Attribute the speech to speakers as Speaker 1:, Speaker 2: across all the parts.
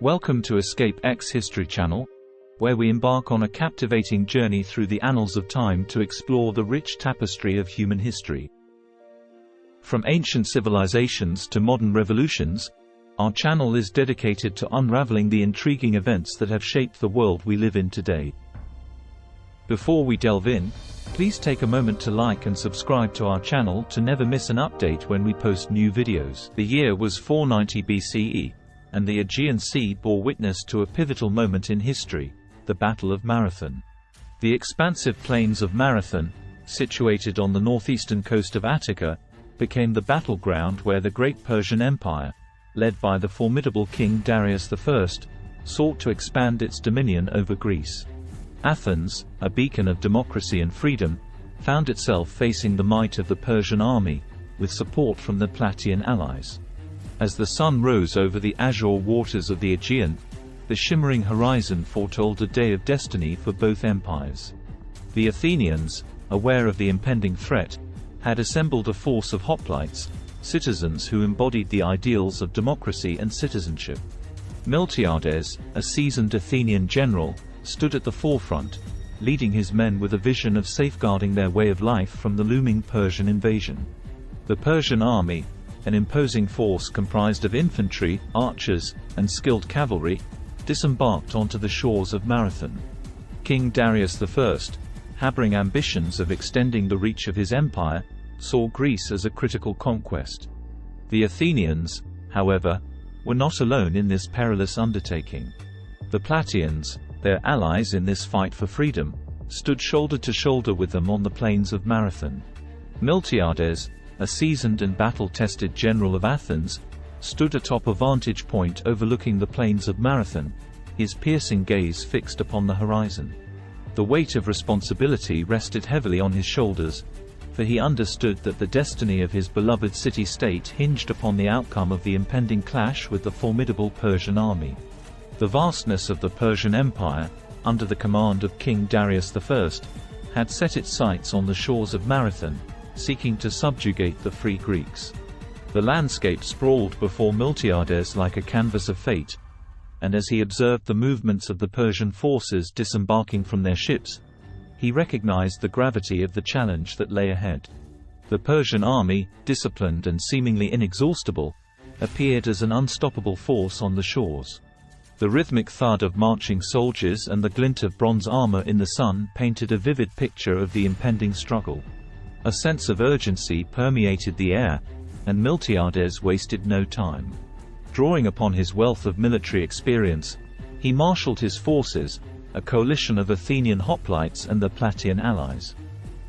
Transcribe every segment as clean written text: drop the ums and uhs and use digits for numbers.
Speaker 1: Welcome to Escape.X History Channel, where we embark on a captivating journey through the annals of time to explore the rich tapestry of human history. From ancient civilizations to modern revolutions, our channel is dedicated to unraveling the intriguing events that have shaped the world we live in today. Before we delve in, please take a moment to like and subscribe to our channel to never miss an update when we post new videos. The year was 490 BCE, and the Aegean Sea bore witness to a pivotal moment in history, the Battle of Marathon. The expansive plains of Marathon, situated on the northeastern coast of Attica, became the battleground where the great Persian Empire, led by the formidable King Darius I, sought to expand its dominion over Greece. Athens, a beacon of democracy and freedom, found itself facing the might of the Persian army, with support from the Plataean allies. As the sun rose over the azure waters of the Aegean, the shimmering horizon foretold a day of destiny for both empires. The Athenians, aware of the impending threat, had assembled a force of hoplites, citizens who embodied the ideals of democracy and citizenship. Miltiades, a seasoned Athenian general, stood at the forefront, leading his men with a vision of safeguarding their way of life from the looming Persian invasion. The Persian army, an imposing force comprised of infantry, archers, and skilled cavalry, disembarked onto the shores of Marathon. King Darius I, harboring ambitions of extending the reach of his empire, saw Greece as a critical conquest. The Athenians, however, were not alone in this perilous undertaking. The Plataeans, their allies in this fight for freedom, stood shoulder to shoulder with them on the plains of Marathon. Miltiades, a seasoned and battle-tested general of Athens, stood atop a vantage point overlooking the plains of Marathon, his piercing gaze fixed upon the horizon. The weight of responsibility rested heavily on his shoulders, for he understood that the destiny of his beloved city-state hinged upon the outcome of the impending clash with the formidable Persian army. The vastness of the Persian Empire, under the command of King Darius I, had set its sights on the shores of Marathon, seeking to subjugate the free Greeks. The landscape sprawled before Miltiades like a canvas of fate, and as he observed the movements of the Persian forces disembarking from their ships, he recognized the gravity of the challenge that lay ahead. The Persian army, disciplined and seemingly inexhaustible, appeared as an unstoppable force on the shores. The rhythmic thud of marching soldiers and the glint of bronze armor in the sun painted a vivid picture of the impending struggle. A sense of urgency permeated the air, and Miltiades wasted no time. Drawing upon his wealth of military experience, he marshaled his forces, a coalition of Athenian hoplites and the Plataean allies.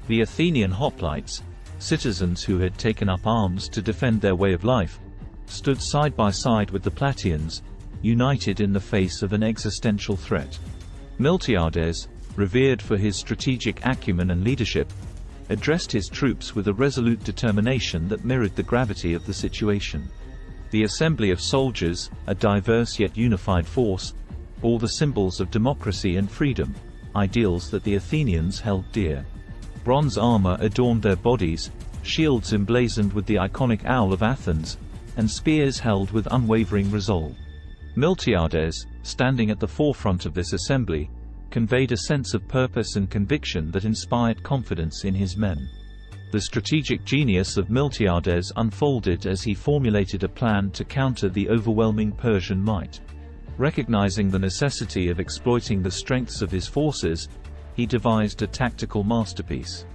Speaker 1: The Athenian hoplites, citizens who had taken up arms to defend their way of life, stood side by side with the Plataeans, united in the face of an existential threat. Miltiades, revered for his strategic acumen and leadership, addressed his troops with a resolute determination that mirrored the gravity of the situation. The assembly of soldiers, a diverse yet unified force, bore the symbols of democracy and freedom, ideals that the Athenians held dear. Bronze armor adorned their bodies, shields emblazoned with the iconic owl of Athens, and spears held with unwavering resolve. Miltiades, standing at the forefront of this assembly, conveyed a sense of purpose and conviction that inspired confidence in his men. The strategic genius of Miltiades unfolded as he formulated a plan to counter the overwhelming Persian might. Recognizing the necessity of exploiting the strengths of his forces, he devised a tactical masterpiece.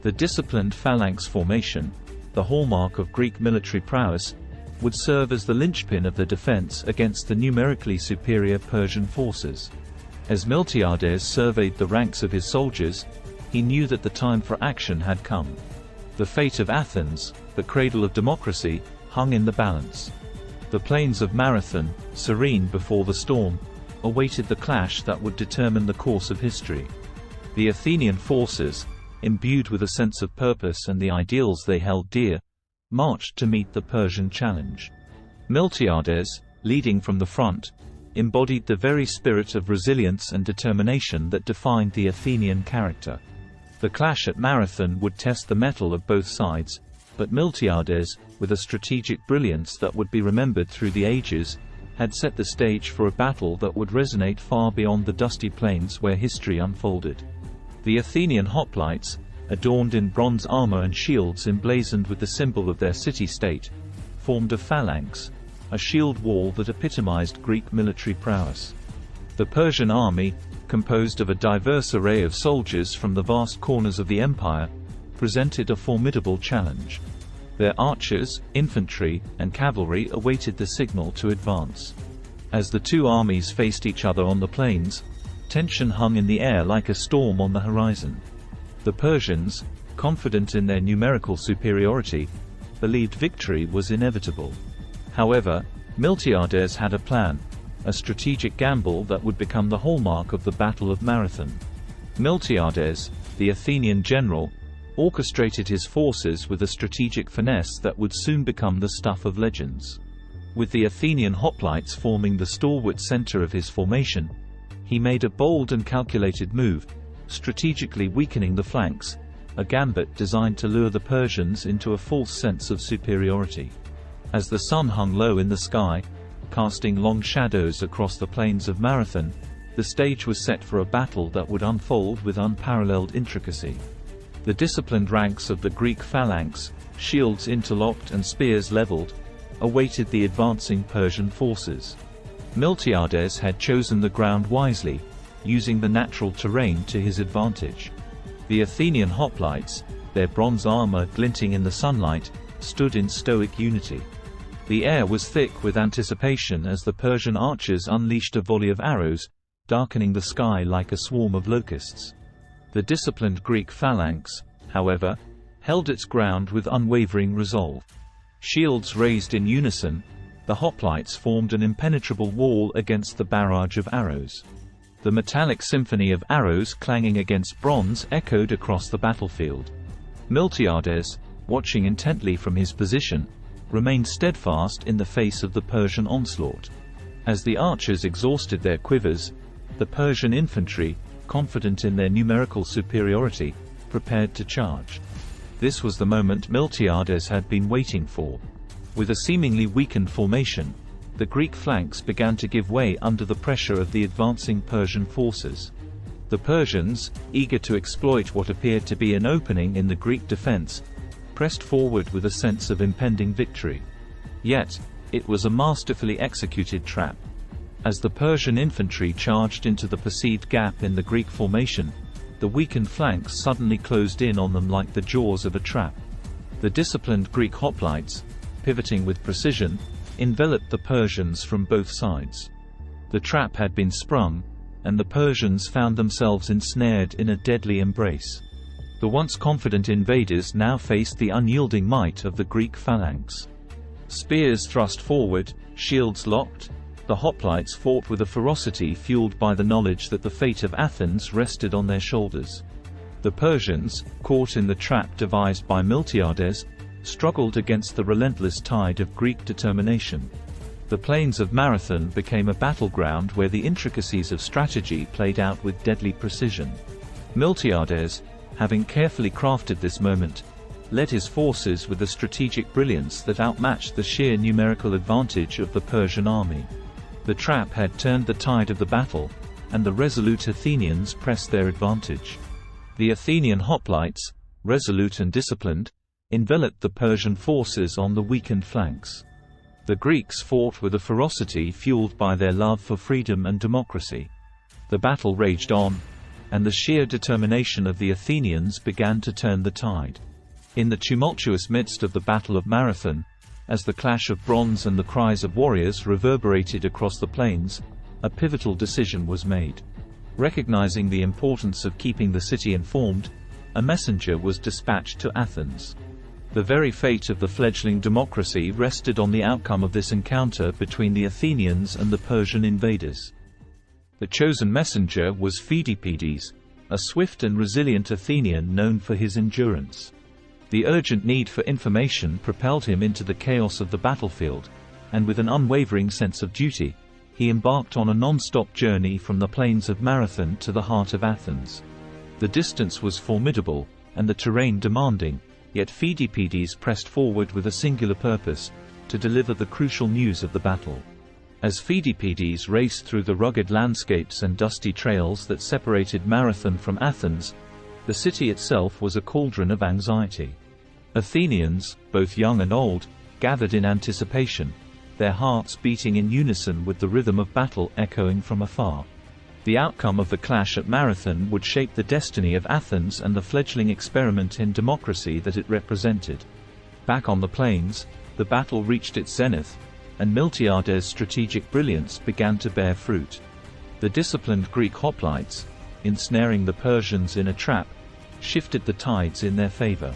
Speaker 1: The disciplined phalanx formation, the hallmark of Greek military prowess, would serve as the linchpin of the defense against the numerically superior Persian forces. As Miltiades surveyed the ranks of his soldiers, he knew that the time for action had come. The fate of Athens, the cradle of democracy, hung in the balance. The plains of Marathon, serene before the storm, awaited the clash that would determine the course of history. The Athenian forces, imbued with a sense of purpose and the ideals they held dear, marched to meet the Persian challenge. Miltiades, leading from the front, embodied the very spirit of resilience and determination that defined the Athenian character. The clash at Marathon would test the mettle of both sides, but Miltiades, with a strategic brilliance that would be remembered through the ages, had set the stage for a battle that would resonate far beyond the dusty plains where history unfolded. The Athenian hoplites, adorned in bronze armor and shields emblazoned with the symbol of their city-state, formed a phalanx, a shield wall that epitomized Greek military prowess. The Persian army, composed of a diverse array of soldiers from the vast corners of the empire, presented a formidable challenge. Their archers, infantry, and cavalry awaited the signal to advance. As the two armies faced each other on the plains, tension hung in the air like a storm on the horizon. The Persians, confident in their numerical superiority, believed victory was inevitable. However, Miltiades had a plan, a strategic gamble that would become the hallmark of the Battle of Marathon. Miltiades, the Athenian general, orchestrated his forces with a strategic finesse that would soon become the stuff of legends. With the Athenian hoplites forming the stalwart center of his formation, he made a bold and calculated move, strategically weakening the flanks, a gambit designed to lure the Persians into a false sense of superiority. As the sun hung low in the sky, casting long shadows across the plains of Marathon, the stage was set for a battle that would unfold with unparalleled intricacy. The disciplined ranks of the Greek phalanx, shields interlocked and spears leveled, awaited the advancing Persian forces. Miltiades had chosen the ground wisely, using the natural terrain to his advantage. The Athenian hoplites, their bronze armor glinting in the sunlight, stood in stoic unity. The air was thick with anticipation as the Persian archers unleashed a volley of arrows, darkening the sky like a swarm of locusts. The disciplined Greek phalanx, however, held its ground with unwavering resolve. Shields raised in unison, the hoplites formed an impenetrable wall against the barrage of arrows. The metallic symphony of arrows clanging against bronze echoed across the battlefield. Miltiades, watching intently from his position, remained steadfast in the face of the Persian onslaught. As the archers exhausted their quivers, the Persian infantry, confident in their numerical superiority, prepared to charge. This was the moment Miltiades had been waiting for. With a seemingly weakened formation, the Greek flanks began to give way under the pressure of the advancing Persian forces. The Persians, eager to exploit what appeared to be an opening in the Greek defense, pressed forward with a sense of impending victory. Yet, it was a masterfully executed trap. As the Persian infantry charged into the perceived gap in the Greek formation, the weakened flanks suddenly closed in on them like the jaws of a trap. The disciplined Greek hoplites, pivoting with precision, enveloped the Persians from both sides. The trap had been sprung, and the Persians found themselves ensnared in a deadly embrace. The once confident invaders now faced the unyielding might of the Greek phalanx. Spears thrust forward, shields locked, the hoplites fought with a ferocity fueled by the knowledge that the fate of Athens rested on their shoulders. The Persians, caught in the trap devised by Miltiades, struggled against the relentless tide of Greek determination. The plains of Marathon became a battleground where the intricacies of strategy played out with deadly precision. Miltiades, having carefully crafted this moment, led his forces with a strategic brilliance that outmatched the sheer numerical advantage of the Persian army. The trap had turned the tide of the battle, and the resolute Athenians pressed their advantage. The Athenian hoplites, resolute and disciplined, enveloped the Persian forces on the weakened flanks. The Greeks fought with a ferocity fueled by their love for freedom and democracy. The battle raged on, and the sheer determination of the Athenians began to turn the tide. In the tumultuous midst of the Battle of Marathon, as the clash of bronze and the cries of warriors reverberated across the plains, a pivotal decision was made. Recognizing the importance of keeping the city informed, a messenger was dispatched to Athens. The very fate of the fledgling democracy rested on the outcome of this encounter between the Athenians and the Persian invaders. The chosen messenger was Pheidippides, a swift and resilient Athenian known for his endurance. The urgent need for information propelled him into the chaos of the battlefield, and with an unwavering sense of duty, he embarked on a non-stop journey from the plains of Marathon to the heart of Athens. The distance was formidable, and the terrain demanding, yet Pheidippides pressed forward with a singular purpose: to deliver the crucial news of the battle. As Pheidippides raced through the rugged landscapes and dusty trails that separated Marathon from Athens, the city itself was a cauldron of anxiety. Athenians, both young and old, gathered in anticipation, their hearts beating in unison with the rhythm of battle echoing from afar. The outcome of the clash at Marathon would shape the destiny of Athens and the fledgling experiment in democracy that it represented. Back on the plains, the battle reached its zenith, and Miltiades' strategic brilliance began to bear fruit. The disciplined Greek hoplites, ensnaring the Persians in a trap, shifted the tides in their favor.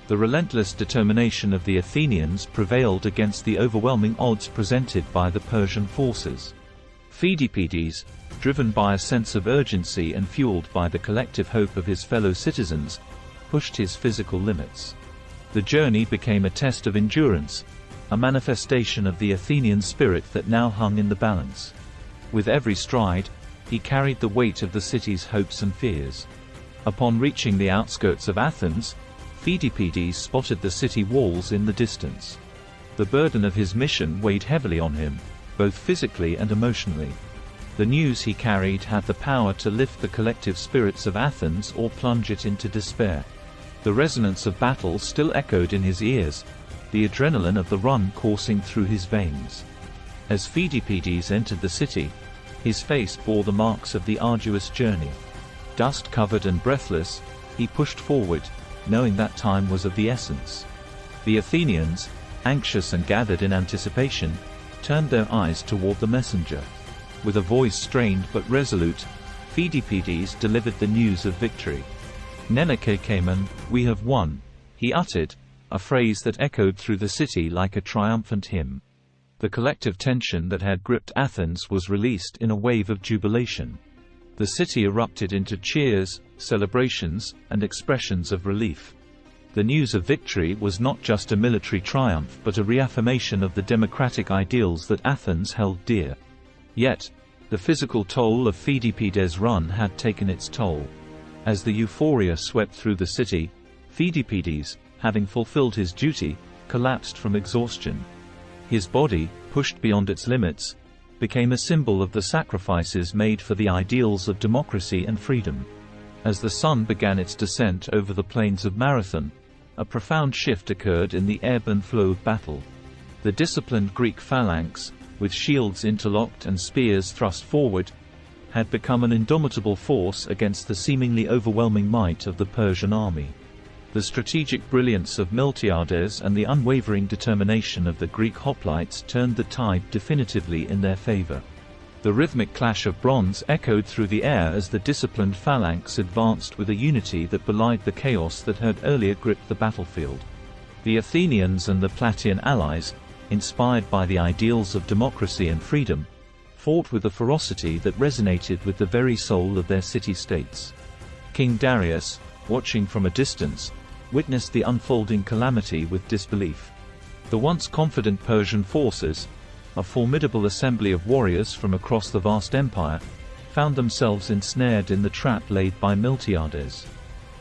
Speaker 1: The relentless determination of the Athenians prevailed against the overwhelming odds presented by the Persian forces. Pheidippides, driven by a sense of urgency and fueled by the collective hope of his fellow citizens, pushed his physical limits. The journey became a test of endurance, a manifestation of the Athenian spirit that now hung in the balance. With every stride, he carried the weight of the city's hopes and fears. Upon reaching the outskirts of Athens, Pheidippides spotted the city walls in the distance. The burden of his mission weighed heavily on him, both physically and emotionally. The news he carried had the power to lift the collective spirits of Athens or plunge it into despair. The resonance of battle still echoed in his ears, the adrenaline of the run coursing through his veins. As Pheidippides entered the city, his face bore the marks of the arduous journey. Dust-covered and breathless, he pushed forward, knowing that time was of the essence. The Athenians, anxious and gathered in anticipation, turned their eyes toward the messenger. With a voice strained but resolute, Pheidippides delivered the news of victory. "Neneke Kamen, we have won," he uttered, a phrase that echoed through the city like a triumphant hymn. The collective tension that had gripped Athens was released in a wave of jubilation. The city erupted into cheers, celebrations, and expressions of relief. The news of victory was not just a military triumph but a reaffirmation of the democratic ideals that Athens held dear. Yet, the physical toll of Pheidippides' run had taken its toll. As the euphoria swept through the city, Pheidippides, having fulfilled his duty, collapsed from exhaustion. His body, pushed beyond its limits, became a symbol of the sacrifices made for the ideals of democracy and freedom. As the sun began its descent over the plains of Marathon, a profound shift occurred in the ebb and flow of battle. The disciplined Greek phalanx, with shields interlocked and spears thrust forward, had become an indomitable force against the seemingly overwhelming might of the Persian army. The strategic brilliance of Miltiades and the unwavering determination of the Greek hoplites turned the tide definitively in their favor. The rhythmic clash of bronze echoed through the air as the disciplined phalanx advanced with a unity that belied the chaos that had earlier gripped the battlefield. The Athenians and the Plataean allies, inspired by the ideals of democracy and freedom, fought with a ferocity that resonated with the very soul of their city-states. King Darius, watching from a distance, witnessed the unfolding calamity with disbelief. The once confident Persian forces, a formidable assembly of warriors from across the vast empire, found themselves ensnared in the trap laid by Miltiades.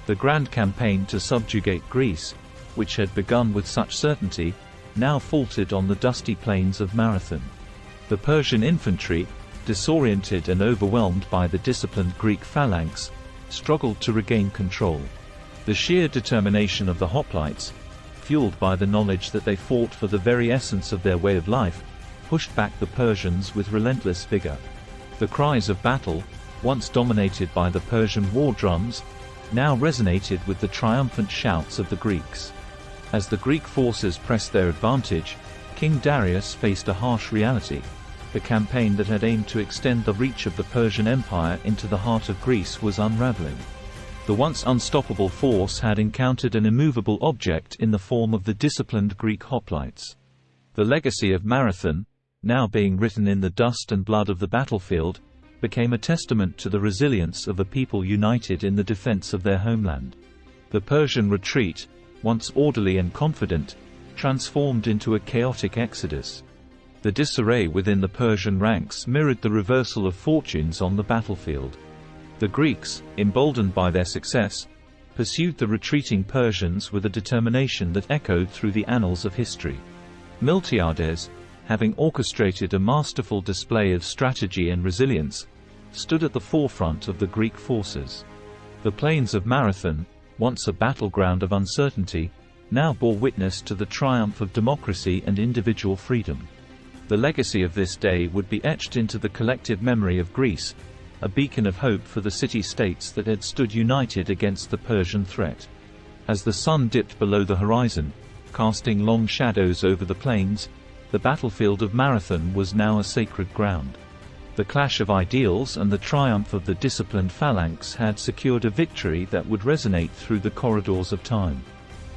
Speaker 1: The grand campaign to subjugate Greece, which had begun with such certainty, now faltered on the dusty plains of Marathon. The Persian infantry, disoriented and overwhelmed by the disciplined Greek phalanx, struggled to regain control. The sheer determination of the hoplites, fueled by the knowledge that they fought for the very essence of their way of life, pushed back the Persians with relentless vigor. The cries of battle, once dominated by the Persian war drums, now resonated with the triumphant shouts of the Greeks. As the Greek forces pressed their advantage, King Darius faced a harsh reality. The campaign that had aimed to extend the reach of the Persian Empire into the heart of Greece was unraveling. The once unstoppable force had encountered an immovable object in the form of the disciplined Greek hoplites. The legacy of Marathon, now being written in the dust and blood of the battlefield, became a testament to the resilience of a people united in the defense of their homeland. The Persian retreat, once orderly and confident, transformed into a chaotic exodus. The disarray within the Persian ranks mirrored the reversal of fortunes on the battlefield. The Greeks, emboldened by their success, pursued the retreating Persians with a determination that echoed through the annals of history. Miltiades, having orchestrated a masterful display of strategy and resilience, stood at the forefront of the Greek forces. The plains of Marathon, once a battleground of uncertainty, now bore witness to the triumph of democracy and individual freedom. The legacy of this day would be etched into the collective memory of Greece, a beacon of hope for the city-states that had stood united against the Persian threat. As the sun dipped below the horizon, casting long shadows over the plains, the battlefield of Marathon was now a sacred ground. The clash of ideals and the triumph of the disciplined phalanx had secured a victory that would resonate through the corridors of time.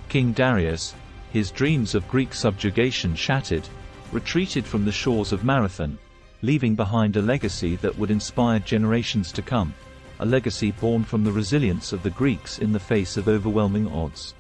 Speaker 1: King Darius, his dreams of Greek subjugation shattered, retreated from the shores of Marathon, leaving behind a legacy that would inspire generations to come, a legacy born from the resilience of the Greeks in the face of overwhelming odds.